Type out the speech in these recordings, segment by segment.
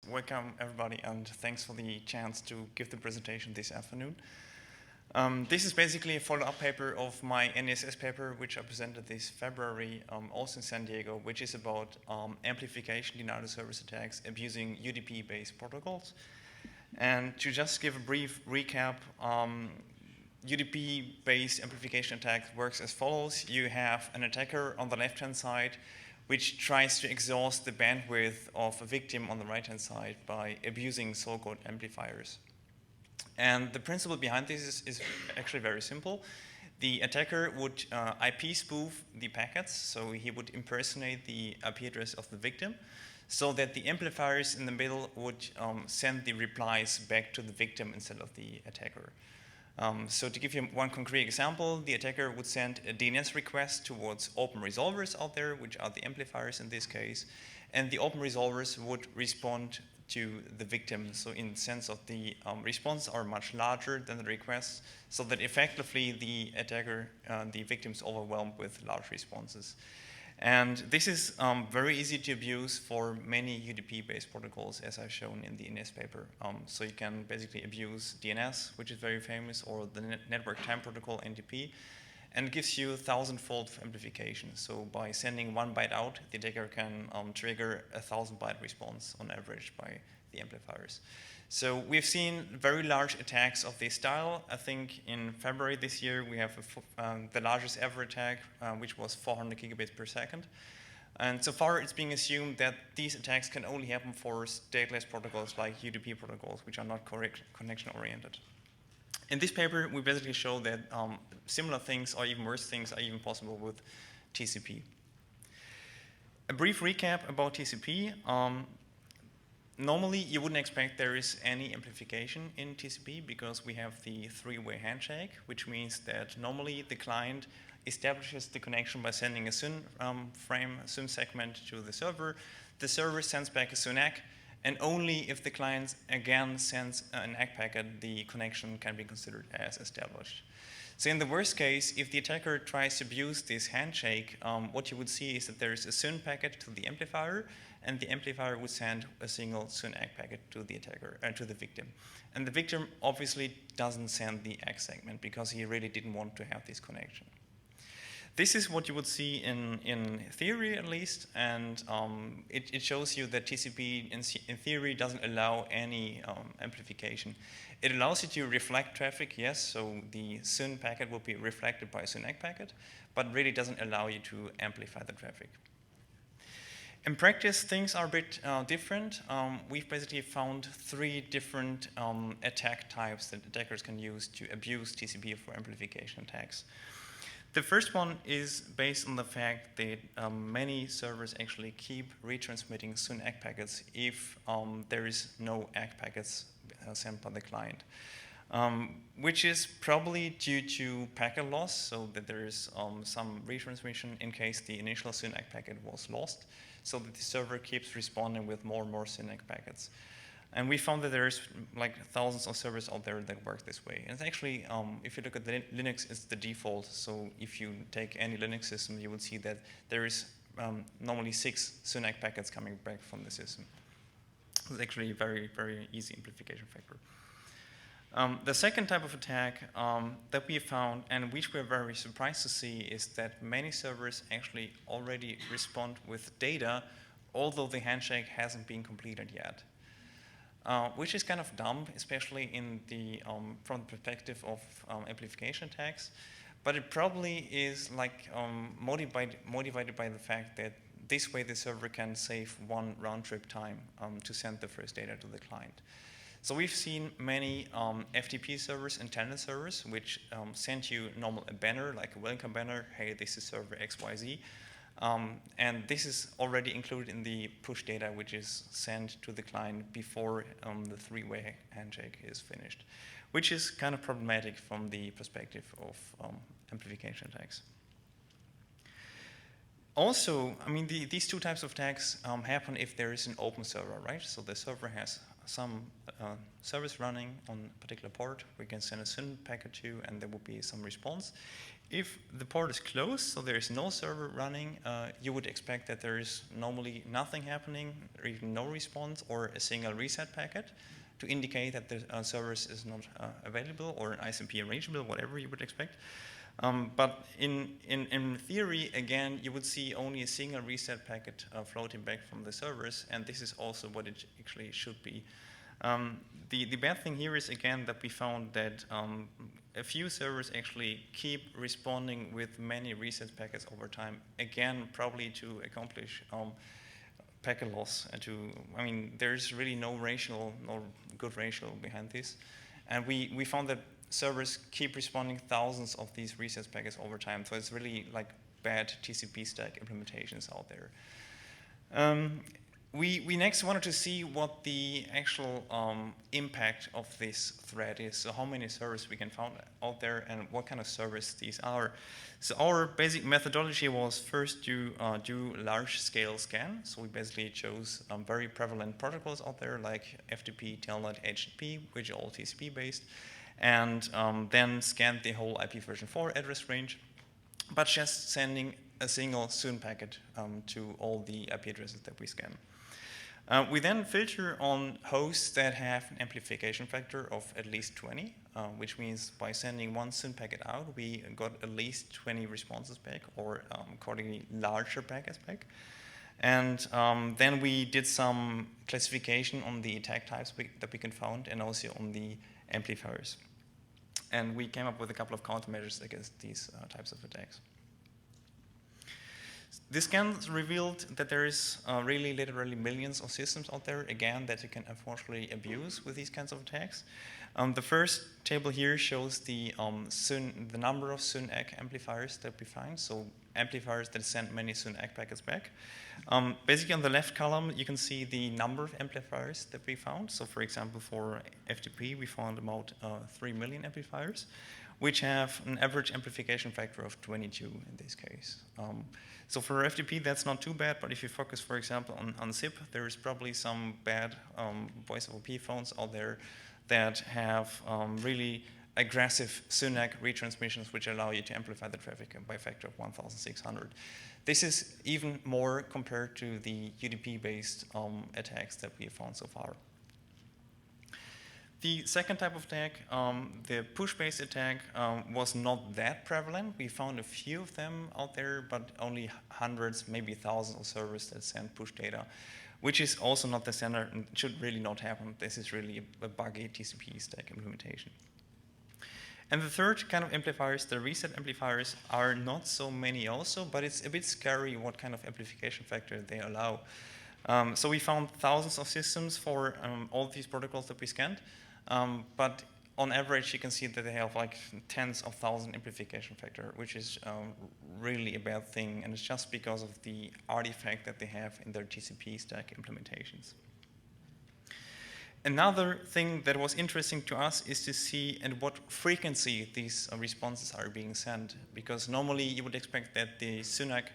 welcome everybody, and thanks for the chance to give the presentation this afternoon. This is basically a follow-up paper of my NSS paper, which I presented this February, also in San Diego, which is about amplification denial of service attacks abusing UDP-based protocols. And to just give a brief recap, UDP-based amplification attack works as follows. You have an attacker on the left-hand side which tries to exhaust the bandwidth of a victim on the right-hand side by abusing so-called amplifiers. And the principle behind this is actually very simple. The attacker would IP spoof the packets, so he would impersonate the IP address of the victim, so that the amplifiers in the middle would send the replies back to the victim instead of the attacker. So to give you one concrete example, the attacker would send a DNS request towards open resolvers out there, which are the amplifiers in this case, and the open resolvers would respond to the victim. So in the sense of the responses are much larger than the requests, so that effectively the attacker, the victim is overwhelmed with large responses. And this is very easy to abuse for many UDP-based protocols, as I've shown in the NS paper. So you can basically abuse DNS, which is very famous, or the network time protocol, NTP, and it gives you 1,000-fold amplification. So by sending 1 byte out, the attacker can trigger a 1,000-byte response on average by the amplifiers. So we've seen very large attacks of this style. I think in February this year we have the largest ever attack, which was 400 gigabits per second. And so far it's being assumed that these attacks can only happen for stateless protocols like UDP protocols, which are not correct connection-oriented. In this paper, we basically show that similar things or even worse things are even possible with TCP. A brief recap about TCP. Normally, you wouldn't expect there is any amplification in TCP because we have the three-way handshake, which means that normally the client establishes the connection by sending a SYN frame, a SYN segment to the server. The server sends back a SYN ACK, and only if the client again sends an ACK packet, the connection can be considered as established. So in the worst case, if the attacker tries to abuse this handshake, what you would see is that there is a SYN packet to the amplifier, and the amplifier would send a single SYN ACK packet to the attacker, to the victim. And the victim obviously doesn't send the ACK segment because he really didn't want to have this connection. This is what you would see in theory, at least, and it shows you that TCP, in theory, doesn't allow any amplification. It allows you to reflect traffic, yes, so the SYN packet will be reflected by a SYN ACK packet, but really doesn't allow you to amplify the traffic. In practice, things are a bit different. We've basically found 3 different attack types that attackers can use to abuse TCP for amplification attacks. The first one is based on the fact that many servers actually keep retransmitting SYN ACK packets if there is no ACK packets sent by the client, which is probably due to packet loss, so that there is some retransmission in case the initial SYN ACK packet was lost, so that the server keeps responding with more and more SYN ACK packets. And we found that there's like thousands of servers out there that work this way. And it's actually, if you look at the Linux, it's the default. So if you take any Linux system, you will see that there is normally 6 SYN ACK packets coming back from the system. It's actually a very, very easy amplification factor. The second type of attack that we found, and which we're very surprised to see, is that many servers actually already respond with data, although the handshake hasn't been completed yet. Which is kind of dumb, especially in the, from the perspective of amplification attacks. But it probably is like motivated by the fact that this way the server can save 1 round-trip time to send the first data to the client. So we've seen many FTP servers and tenant servers which send you a banner, like a welcome banner, hey, this is server XYZ. And this is already included in the push data which is sent to the client before the three-way handshake is finished, which is kind of problematic from the perspective of amplification attacks. Also, I mean, these 2 types of attacks happen if there is an open server, right? So the server has some service running on a particular port we can send a SYN packet to, and there will be some response. if the port is closed, so there is no server running, you would expect that there is normally nothing happening, or even no response, or a single reset packet to indicate that the service is not available, or an ICMP arrangeable, whatever you would expect. But in theory, again, you would see only a single reset packet floating back from the servers, and this is also what it actually should be. The bad thing here is, again, that we found that a few servers actually keep responding with many reset packets over time, again, probably to accomplish packet loss. I mean, there's really no good ratio behind this. And we found that servers keep responding thousands of these reset packets over time, so it's really like bad TCP stack implementations out there. We next wanted to see what the actual impact of this threat is, so how many servers we can find out there and what kind of servers these are. So our basic methodology was first to do large-scale scan. So we basically chose very prevalent protocols out there like FTP, Telnet, HTTP, which are all TCP-based, and then scanned the whole IP version 4 address range, but just sending a single SYN packet to all the IP addresses that we scan. We then filter on hosts that have an amplification factor of at least 20, which means by sending one SYN packet out, we got at least 20 responses back, or accordingly larger packets back. And then we did some classification on the attack types that we can find, and also on the amplifiers. And we came up with a couple of countermeasures against these types of attacks. This scan revealed that there is really literally millions of systems out there, again, that you can unfortunately abuse with these kinds of attacks. The first table here shows the number of SYN-ACK amplifiers that we find, so amplifiers that send many SYN-ACK packets back. Basically on the left column, you can see the number of amplifiers that we found. So for example, for FTP, we found about 3 million amplifiers, which have an average amplification factor of 22 in this case. So for FTP, that's not too bad, but if you focus, for example, on SIP, there is probably some bad voice over IP phones out there that have really aggressive SYN-ACK retransmissions, which allow you to amplify the traffic by a factor of 1,600. This is even more compared to the UDP-based attacks that we have found so far. The second type of attack, the push-based attack, was not that prevalent. We found a few of them out there, but only hundreds, maybe thousands of servers that send push data, which is also not the standard and should really not happen. This is really a buggy TCP stack implementation. And the third kind of amplifiers, the reset amplifiers, are not so many also, but it's a bit scary what kind of amplification factor they allow. So we found thousands of systems for all these protocols that we scanned. But on average, you can see that they have like tens of thousands amplification factor, which is really a bad thing, and it's just because of the artifact that they have in their TCP stack implementations. Another thing that was interesting to us is to see at what frequency these responses are being sent, because normally you would expect that the SYN-ACK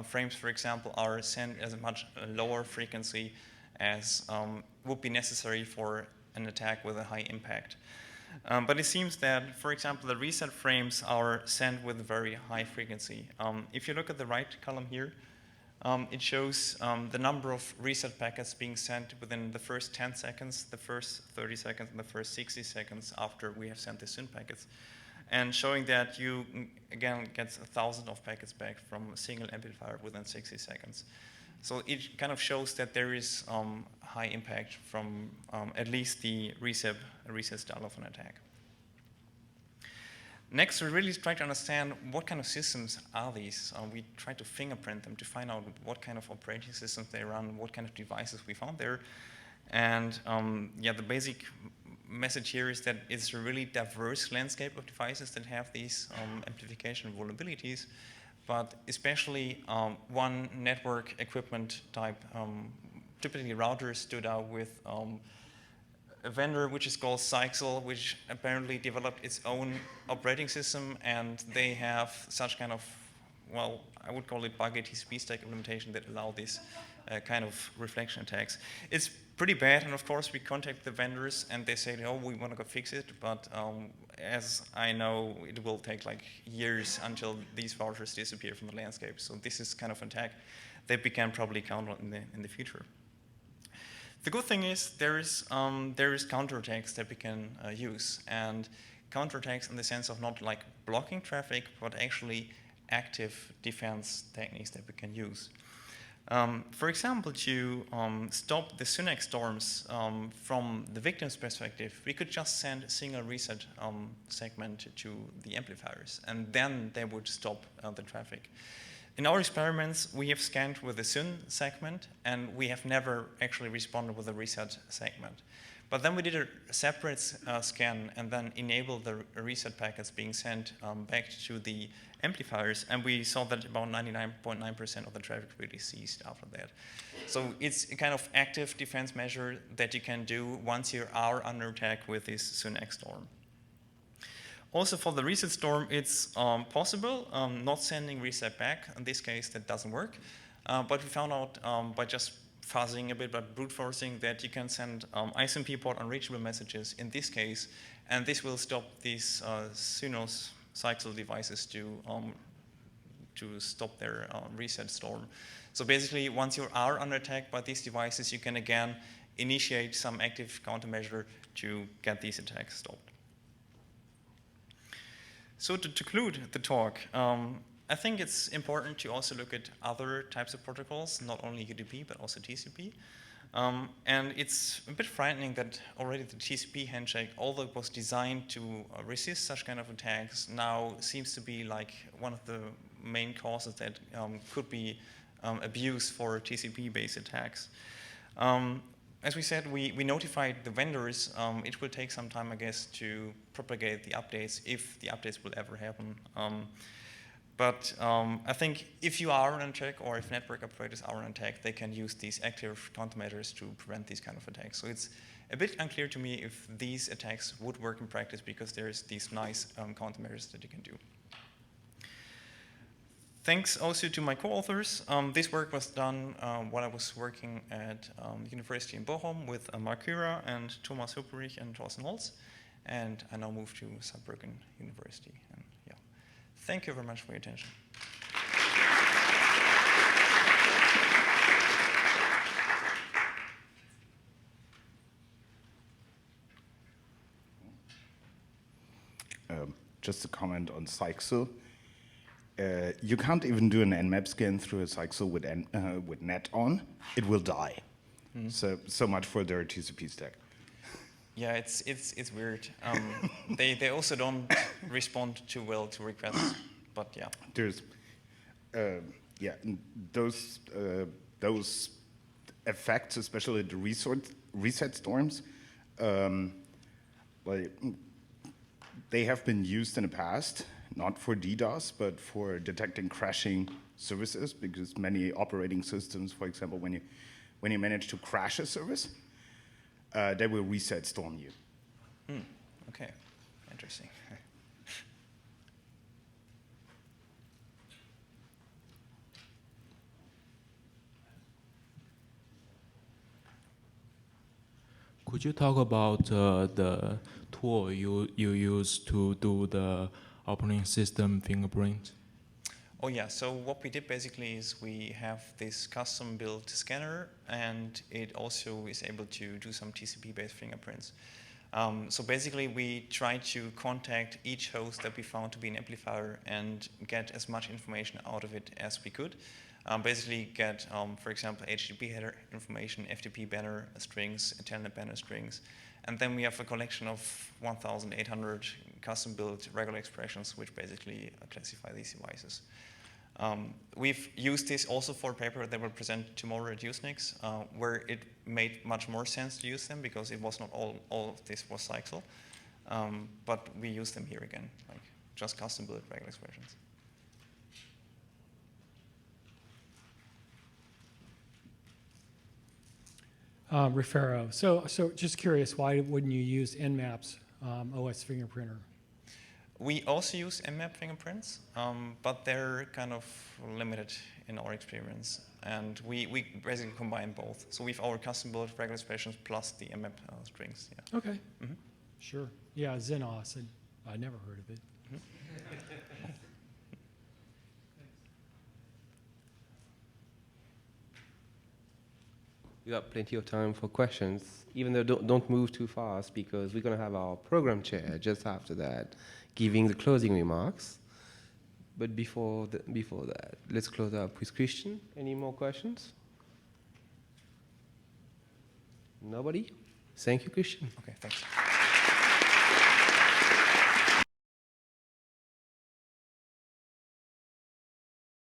frames, for example, are sent at a much lower frequency as would be necessary for an attack with a high impact. But it seems that, for example, the reset frames are sent with a very high frequency. If you look at the right column here, it shows the number of reset packets being sent within the first 10 seconds, the first 30 seconds, and the first 60 seconds after we have sent the SYN packets, and showing that you, again, get 1,000 of packets back from a single amplifier within 60 seconds. So it kind of shows that there is high impact from at least the reset style of an attack. Next, we really try to understand what kind of systems are these. We try to fingerprint them to find out what kind of operating systems they run, what kind of devices we found there. And yeah, the basic message here is that it's a really diverse landscape of devices that have these amplification vulnerabilities. But especially one network equipment type, typically routers, stood out with a vendor which is called Sykesel, which apparently developed its own operating system, and they have such kind of, well, I would call it buggy TCP stack implementation that allow this kind of reflection attacks. It's pretty bad, and of course we contact the vendors and they say, oh, we want to go fix it, but as I know, it will take like years until these vouchers disappear from the landscape. So this is kind of an attack that we can probably count on in the future. The good thing is there is counterattacks that we can use, and counterattacks in the sense of not like blocking traffic, but actually active defense techniques that we can use. For example, to stop the SYNAX storms from the victim's perspective, we could just send a single reset segment to the amplifiers, and then they would stop the traffic. In our experiments, we have scanned with a SYN segment, and we have never actually responded with a reset segment. But then we did a separate scan and then enabled the reset packets being sent back to the amplifiers, and we saw that about 99.9% of the traffic really ceased after that. So it's a kind of active defense measure that you can do once you are under attack with this SYNAX storm. Also for the reset storm, it's possible not sending reset back. In this case, that doesn't work. But we found out by just fuzzing a bit, but brute forcing, that you can send ISMP port unreachable messages in this case, and this will stop these Synos cycle devices to stop their reset storm. So basically, once you are under attack by these devices, you can again initiate some active countermeasure to get these attacks stopped. So to conclude the talk, I think it's important to also look at other types of protocols, not only UDP, but also TCP. And it's a bit frightening that already the TCP handshake, although it was designed to resist such kind of attacks, now seems to be like one of the main causes that could be abused for TCP-based attacks. As we said, we notified the vendors. It will take some time, I guess, to propagate the updates, if the updates will ever happen. But I think if you are on attack, or if network operators are on attack, they can use these active countermeasures to prevent these kind of attacks. So it's a bit unclear to me if these attacks would work in practice, because there's these nice countermeasures that you can do. Thanks also to my co-authors. This work was done while I was working at the University in Bochum with Marc Kührer and Thomas Hupperich and Thorsten Holz. And I now move to Saarbrücken University. And yeah, thank you very much for your attention. Just a comment on CyXL. You can't even do an Nmap scan through a CyXL with net on. It will die. Mm-hmm. So much for their TCP stack. Yeah, it's weird. They also don't respond too well to requests, but yeah. There's those effects, especially the reset storms, like they have been used in the past. Not for DDoS, but for detecting crashing services, because many operating systems, for example, when you manage to crash a service, they will reset storm you. Okay, interesting. Could you talk about the tool you use to do the operating system fingerprint? Oh yeah, so what we did basically is we have this custom built scanner, and it also is able to do some TCP-based fingerprints. So basically we tried to contact each host that we found to be an amplifier and get as much information out of it as we could. Basically get, for example, HTTP header information, FTP banner strings, Telnet banner strings, and then we have a collection of 1,800 custom-built regular expressions which basically classify these devices. We've used this also for a paper that will present tomorrow at USENIX, where it made much more sense to use them because it was not all of this was CyXL, but we use them here again, like just custom-built regular expressions. Refero. So just curious, why wouldn't you use Nmap's OS fingerprinter? We also use mmap fingerprints, but they're kind of limited in our experience. And we basically combine both. So we have our custom-built regular expressions plus the mmap strings. Yeah. Okay. Sure. Yeah, Xenos. I never heard of it. We got plenty of time for questions, even though don't move too fast because we're going to have our program chair just after that giving the closing remarks. But before that, let's close up with Christian. Any more questions? Nobody? Thank you, Christian. Okay, thanks.